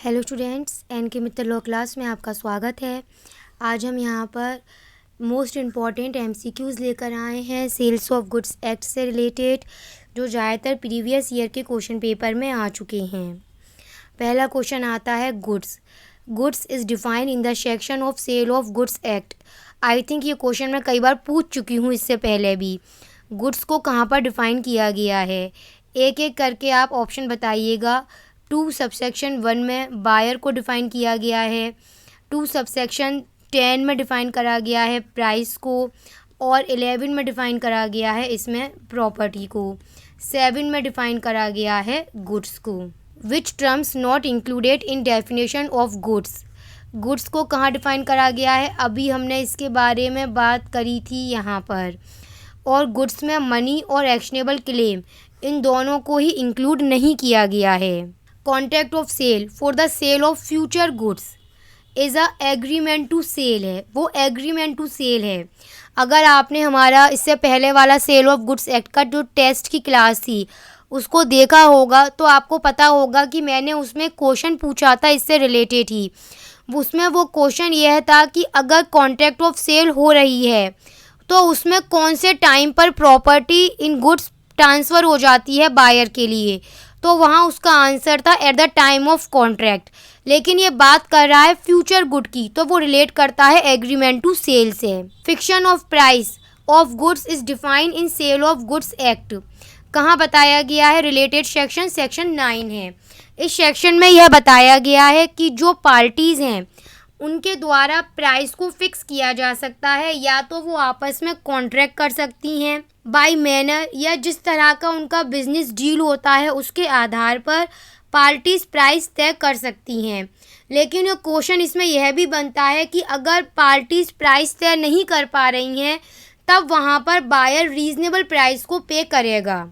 Hello students, N के मित्तर law class में आपका स्वागत है। आज हम यहाँ पर मोस्ट इम्पॉर्टेंट एमसीक्यूज़ लेकर आए हैं सेल्स ऑफ गुड्स एक्ट से रिलेटेड, जो ज़्यादातर प्रीवियस ईयर के क्वेश्चन पेपर में आ चुके हैं। पहला क्वेश्चन आता है goods is defined in the section of sale of goods act. I think ये क्वेश्चन मैं कई बार पूछ चुकी हूँ इससे पहले भी। गुड्स को कहाँ पर डिफ़ाइन किया गया है, एक एक करके आप ऑप्शन बताइएगा। 2 सबसेक्शन 1 में बायर को डिफ़ाइन किया गया है, 2 सबसेक्शन 10 में डिफ़ाइन करा गया है प्राइस को, और 11 में डिफ़ाइन करा गया है इसमें प्रॉपर्टी को, 7 में डिफ़ाइन करा गया है गुड्स को। Which terms not included in definition of goods को कहाँ डिफ़ाइन करा गया है, अभी हमने इसके बारे में बात करी थी यहाँ पर। और गुड्स में मनी और एक्शनेबल क्लेम, इन दोनों को ही इंक्लूड नहीं किया गया है। Contract of sale for the sale of future goods is a agreement to sell है, वो एग्रीमेंट टू सेल है। अगर आपने हमारा इससे पहले वाला सेल ऑफ गुड्स एक्ट का जो टेस्ट की क्लास थी उसको देखा होगा तो आपको पता होगा कि मैंने उसमें क्वेश्चन पूछा था इससे रिलेटेड ही। उसमें वो क्वेश्चन यह था कि अगर कॉन्ट्रैक्ट ऑफ सेल हो रही है तो उसमें कौन से टाइम पर प्रॉपर्टी इन गुड्स ट्रांसफ़र हो जाती है बायर के लिए, तो वहाँ उसका आंसर था at the time of contract. लेकिन ये बात कर रहा है फ्यूचर गुड की, तो वो रिलेट करता है एग्रीमेंट टू सेल से। Fixation of price of goods is defined in sale of goods act, कहाँ बताया गया है, रिलेटेड सेक्शन 9 है। इस सेक्शन में यह बताया गया है कि जो पार्टीज़ हैं उनके द्वारा प्राइस को फिक्स किया जा सकता है, या तो वो आपस में कॉन्ट्रैक्ट कर सकती हैं बाय मैनर, या जिस तरह का उनका बिजनेस डील होता है उसके आधार पर पार्टीज प्राइस तय कर सकती हैं। लेकिन ये क्वेश्चन इसमें यह भी बनता है कि अगर पार्टीज प्राइस तय नहीं कर पा रही हैं तब वहाँ पर बायर रीजनेबल प्राइस को पे करेगा।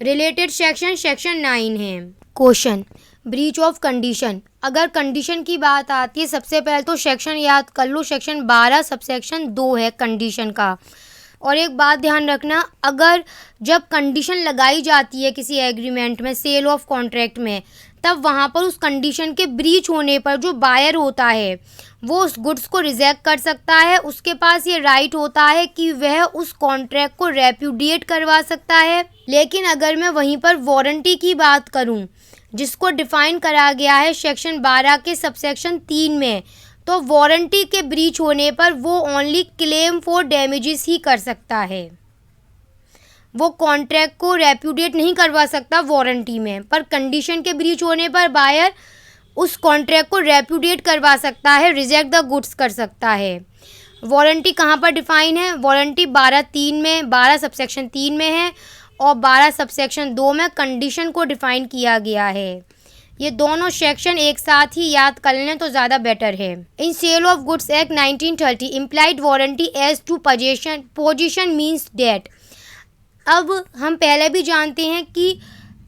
रिलेटेड सेक्शन 9 है। क्वेश्चन ब्रीच ऑफ कंडीशन, अगर कंडीशन की बात आती है सबसे पहले तो सेक्शन याद कर लो, सेक्शन 12 सबसेक्शन 2 है कंडीशन का। और एक बात ध्यान रखना, अगर जब कंडीशन लगाई जाती है किसी एग्रीमेंट में सेल ऑफ कॉन्ट्रैक्ट में, तब वहाँ पर उस कंडीशन के ब्रीच होने पर जो बायर होता है वो उस गुड्स को रिजेक्ट कर सकता है। उसके पास ये राइट होता है कि वह उस कॉन्ट्रैक्ट को रेप्यूडिएट करवा सकता है। लेकिन अगर मैं वहीं पर वारंटी की बात करूँ जिसको डिफाइन करा गया है सेक्शन 12 के सबसेक्शन 3 में, तो वारंटी के ब्रीच होने पर वो ओनली क्लेम फॉर डैमेजेस ही कर सकता है, वो कॉन्ट्रैक्ट को रेप्यूडिएट नहीं करवा सकता वारंटी में। पर कंडीशन के ब्रीच होने पर बायर उस कॉन्ट्रैक्ट को रेप्यूडिएट करवा सकता है, रिजेक्ट द गुड्स कर सकता है। वारंटी कहाँ पर डिफाइन है, वारंटी 12 सबसेक्शन 3 में है, और 12 सबसेक्शन 2 में कंडीशन को डिफाइन किया गया है। ये दोनों सेक्शन एक साथ ही याद कर लें तो ज़्यादा बेटर है। In sale of goods act 1930 implied warranty as to position means date. अब हम पहले भी जानते हैं कि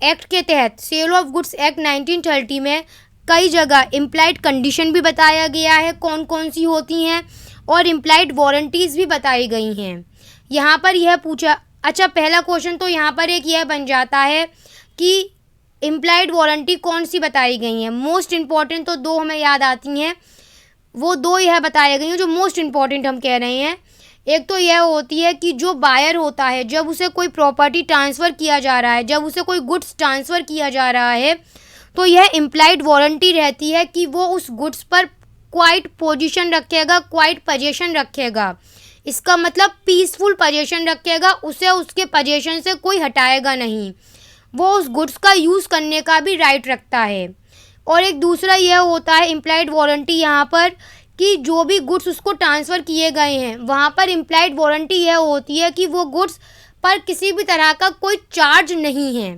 एक्ट के तहत सेल ऑफ गुड्स एक्ट 1930 में कई जगह इम्प्लाइड कंडीशन भी बताया गया है कौन कौन सी होती हैं, और इम्प्लाइड वारंटीज़ भी बताई गई हैं। यहाँ पर यह पूछा, अच्छा पहला क्वेश्चन तो यहाँ पर एक यह बन जाता है कि इम्प्लाइड वारंटी कौन सी बताई गई हैं। मोस्ट इम्पॉर्टेंट तो 2 हमें याद आती हैं, वो 2 यह बताई गई हैं जो मोस्ट इम्पॉर्टेंट हम कह रहे हैं। एक तो यह होती है कि जो बायर होता है जब उसे कोई प्रॉपर्टी ट्रांसफ़र किया जा रहा है, जब उसे कोई गुड्स ट्रांसफ़र किया जा रहा है, तो यह इम्प्लाइड वारंटी रहती है कि वो उस गुड्स पर क्वाइट पोजीशन रखेगा, क्वाइट पोजीशन रखेगा। इसका मतलब पीसफुल पोजीशन रखेगा, उसे उसके पोजीशन से कोई हटाएगा नहीं, वो उस गुड्स का यूज़ करने का भी राइट रखता है। और एक दूसरा यह होता है इम्प्लाइड वारंटी यहाँ पर कि जो भी गुड्स उसको ट्रांसफ़र किए गए हैं वहाँ पर इम्प्लाइड वारंटी यह होती है कि वो गुड्स पर किसी भी तरह का कोई चार्ज नहीं है।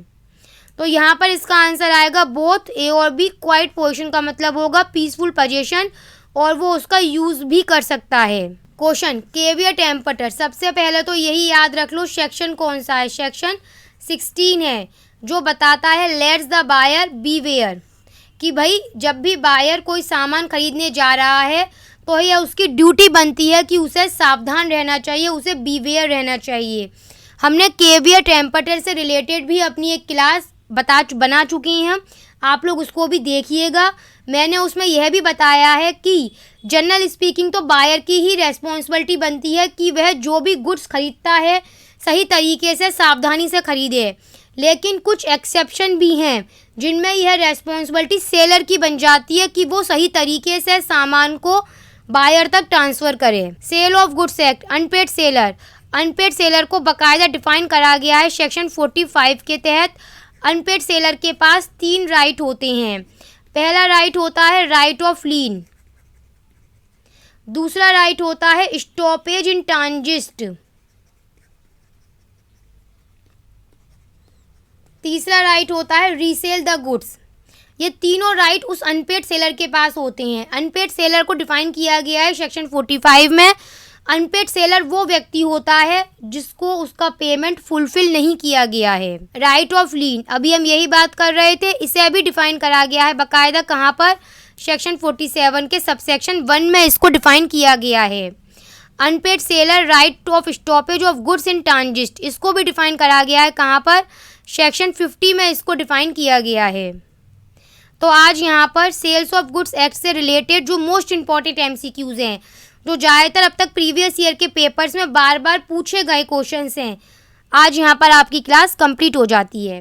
तो यहाँ पर इसका आंसर आएगा बोथ ए और बी। क्वाइट पोजीशन का मतलब होगा पीसफुल पोजीशन, और वो उसका यूज़ भी कर सकता है। क्वेश्चन केवियट टेम्पटर, सबसे पहले तो यही याद रख लो सेक्शन कौन सा है, सेक्शन 16 है, जो बताता है लेट्स द बायर बीवेयर, कि भाई जब भी बायर कोई सामान खरीदने जा रहा है तो यह उसकी ड्यूटी बनती है कि उसे सावधान रहना चाहिए, उसे बीवेयर रहना चाहिए। हमने केवियर टेम्पटर से रिलेटेड भी अपनी एक क्लास बना चुकी हैं, आप लोग उसको भी देखिएगा। मैंने उसमें यह भी बताया है कि जनरल स्पीकिंग तो बायर की ही रेस्पॉन्सिबिलिटी बनती है कि वह जो भी गुड्स खरीदता है सही तरीके से सावधानी से खरीदे, लेकिन कुछ एक्सेप्शन भी हैं जिनमें यह रेस्पॉन्सिबिलिटी सेलर की बन जाती है कि वो सही तरीके से सामान को बायर तक ट्रांसफ़र करे। Sale of goods act, unpaid seller को बाकायदा डिफाइन करा गया है सेक्शन 45 के तहत। अनपेड सेलर के पास 3 राइट होते हैं। पहला राइट होता है राइट ऑफ लीन, दूसरा राइट होता है स्टॉपेज इन ट्रांजिट, तीसरा राइट होता है रीसेल द गुड्स। ये तीनों राइट उस अनपेड सेलर के पास होते हैं। अनपेड सेलर को डिफाइन किया गया है सेक्शन 45 में। अनपेड सेलर वो व्यक्ति होता है जिसको उसका पेमेंट फुलफिल नहीं किया गया है। राइट ऑफ लीन, अभी हम यही बात कर रहे थे, इसे अभी डिफाइन करा गया है बाकायदा। कहाँ पर? सेक्शन 47 के सबसेक्शन 1 में इसको डिफाइन किया गया है। Unpaid seller right of stoppage of goods in transit, इसको भी डिफाइन करा गया है। कहाँ पर? सेक्शन 50 में इसको डिफाइन किया गया है। तो आज यहाँ पर सेल्स ऑफ गुड्स एक्ट से रिलेटेड जो मोस्ट इम्पॉर्टेंट MCQs हैं, जो ज़्यादातर अब तक प्रीवियस ईयर के पेपर्स में बार बार पूछे गए क्वेश्चंस हैं, आज यहाँ पर आपकी क्लास कंप्लीट हो जाती है।